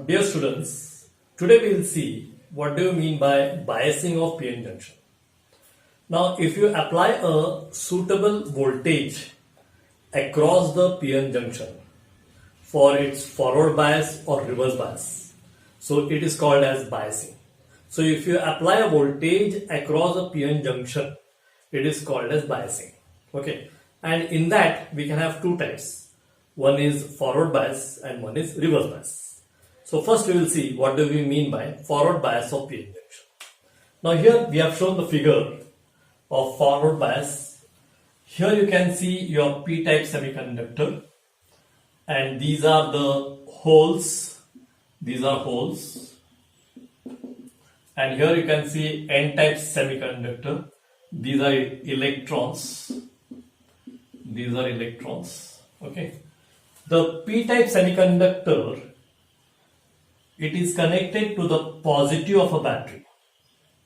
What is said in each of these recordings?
Dear students, today we will see what do you mean by biasing of PN junction. Now, if you apply a suitable voltage across the PN junction for its forward bias or reverse bias, so it is called as biasing. So, if you apply a voltage across a PN junction, it is called as biasing. Okay, and in that we can have two types. One is forward bias and one is reverse bias. So first we will see what do we mean by forward bias of PN junction. Now here we have shown the figure of forward bias. Here you can see your p-type semiconductor and these are the holes. These are holes. And here you can see n-type semiconductor. These are electrons. These are electrons. Okay. The p-type semiconductor, it is connected to the positive of a battery.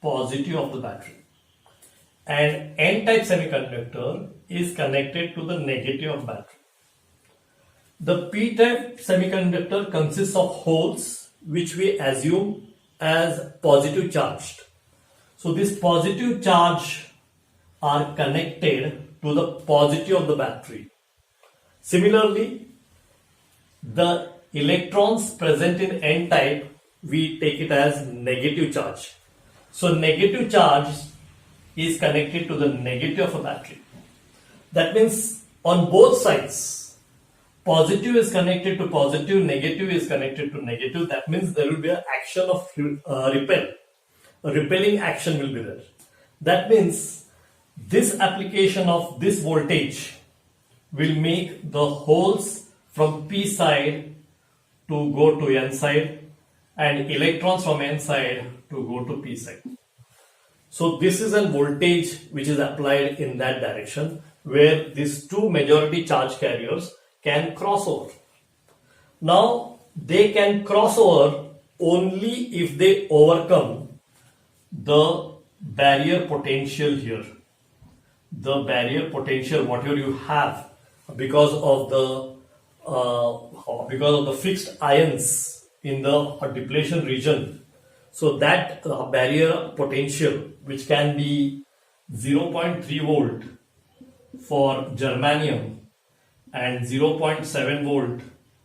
Positive of the battery. And n-type semiconductor is connected to the negative of battery. The p-type semiconductor consists of holes which we assume as positive charged. So this positive charge are connected to the positive of the battery. Similarly, the electrons present in n-type, we take it as negative charge. So negative charge is connected to the negative of a battery. That means on both sides, positive is connected to positive, negative is connected to negative. That means there will be an action of repel. A repelling action will be there. That means this application of this voltage will make the holes from P side to go to N side and electrons from N side to go to P side. So this is a voltage which is applied in that direction where these two majority charge carriers can cross over. Now they can cross over only if they overcome the barrier potential here. The barrier potential whatever you have because of the fixed ions in the depletion region. So that barrier potential which can be 0.3 volt for germanium and 0.7 volt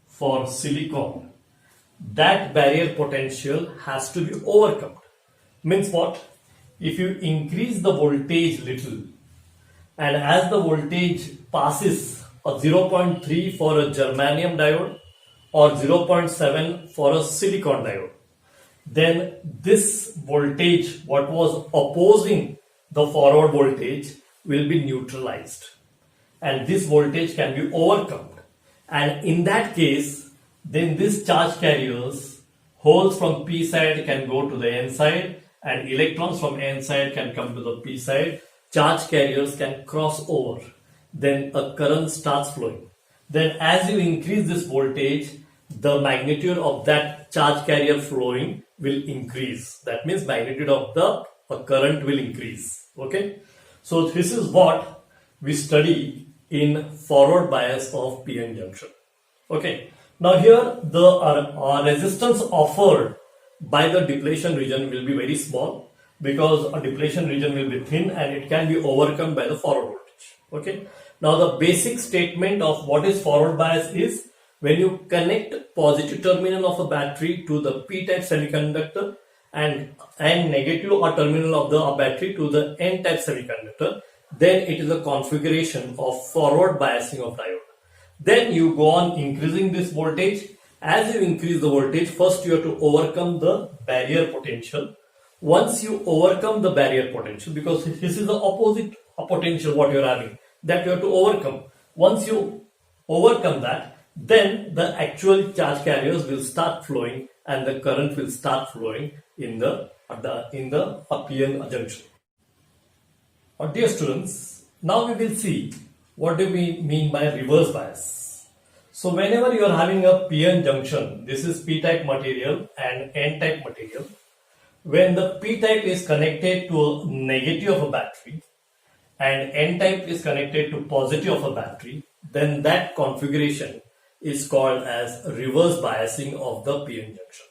for silicon, that barrier potential has to be overcome. Means what? If you increase the voltage little and as the voltage passes a 0.3 for a germanium diode or 0.7 for a silicon diode, then this voltage, what was opposing the forward voltage, will be neutralized and this voltage can be overcome. And in that case, then this charge carriers, holes from P side can go to the N side and electrons from N side can come to the P side. Charge carriers can cross over. Then a current starts flowing. Then as you increase this voltage, the magnitude of that charge carrier flowing will increase. That means magnitude of the current will increase. Okay. So this is what we study in forward bias of PN junction. Okay. Now here the resistance offered by the depletion region will be very small because a depletion region will be thin and it can be overcome by the forward voltage. Okay. Now the basic statement of what is forward bias is when you connect positive terminal of a battery to the p-type semiconductor and negative or terminal of the battery to the n-type semiconductor, then it is a configuration of forward biasing of diode. Then you go on increasing this voltage. As you increase the voltage, first you have to overcome the barrier potential. Once you overcome the barrier potential, because this is the opposite potential what you are having, that you have to overcome. Once you overcome that, then the actual charge carriers will start flowing and the current will start flowing in the PN junction. Dear students, now we will see what do we mean by reverse bias. So whenever you are having a PN junction, this is p-type material and n-type material. When the p-type is connected to a negative of a battery and n-type is connected to positive of a battery, then that configuration is called as reverse biasing of the PN junction.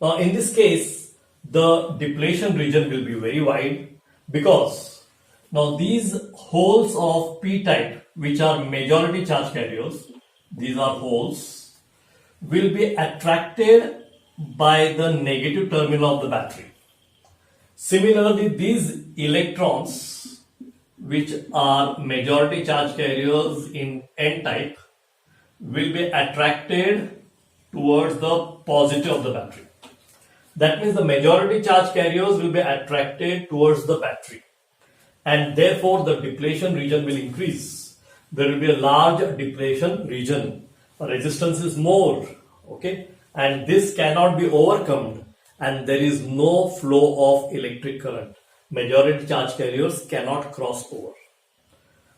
Now in this case, the depletion region will be very wide because now these holes of p-type, which are majority charge carriers, these are holes, will be attracted by the negative terminal of the battery. Similarly, these electrons, which are majority charge carriers in n-type, will be attracted towards the positive of the battery. That means the majority charge carriers will be attracted towards the battery, and therefore the depletion region will increase. There will be a large depletion region. Resistance is more, okay, and this cannot be overcome, and there is no flow of electric current. Majority charge carriers cannot cross over.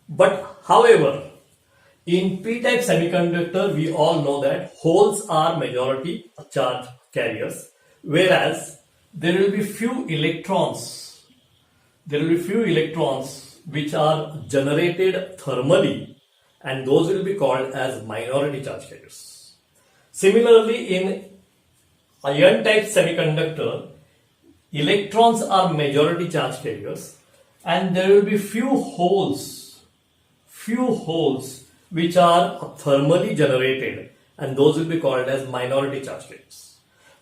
But however, in p-type semiconductor, we all know that holes are majority charge carriers, whereas there will be few electrons. There will be few electrons which are generated thermally, and those will be called as minority charge carriers. Similarly, in ion-type semiconductor, electrons are majority charge carriers, and there will be few holes which are thermally generated, and those will be called as minority charge carriers.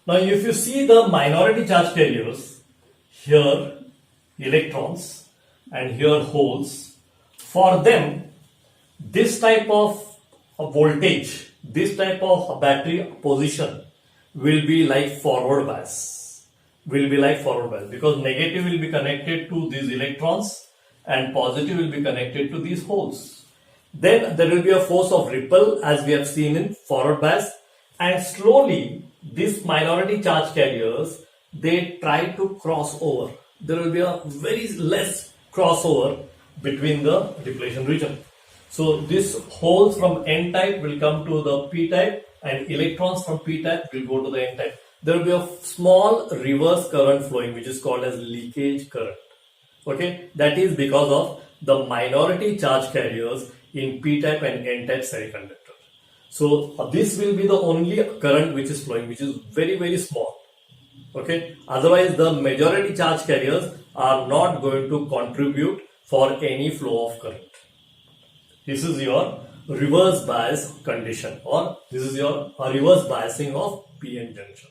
Now if you see the minority charge carriers, here electrons and here holes, for them this type of voltage, this type of battery position will be like forward bias, because negative will be connected to these electrons and positive will be connected to these holes. Then there will be a force of ripple, as we have seen in forward bias, and slowly these minority charge carriers, they try to cross over. There will be a very less crossover between the depletion region. So these holes from n-type will come to the p-type, and electrons from p-type will go to the n-type. There will be a small reverse current flowing, which is called as leakage current. Okay, that is because of the minority charge carriers in p-type and n-type semiconductor. So this will be the only current which is flowing, which is very, very small. Okay, otherwise the majority charge carriers are not going to contribute for any flow of current. This is your reverse bias condition, or this is your reverse biasing of PN junction.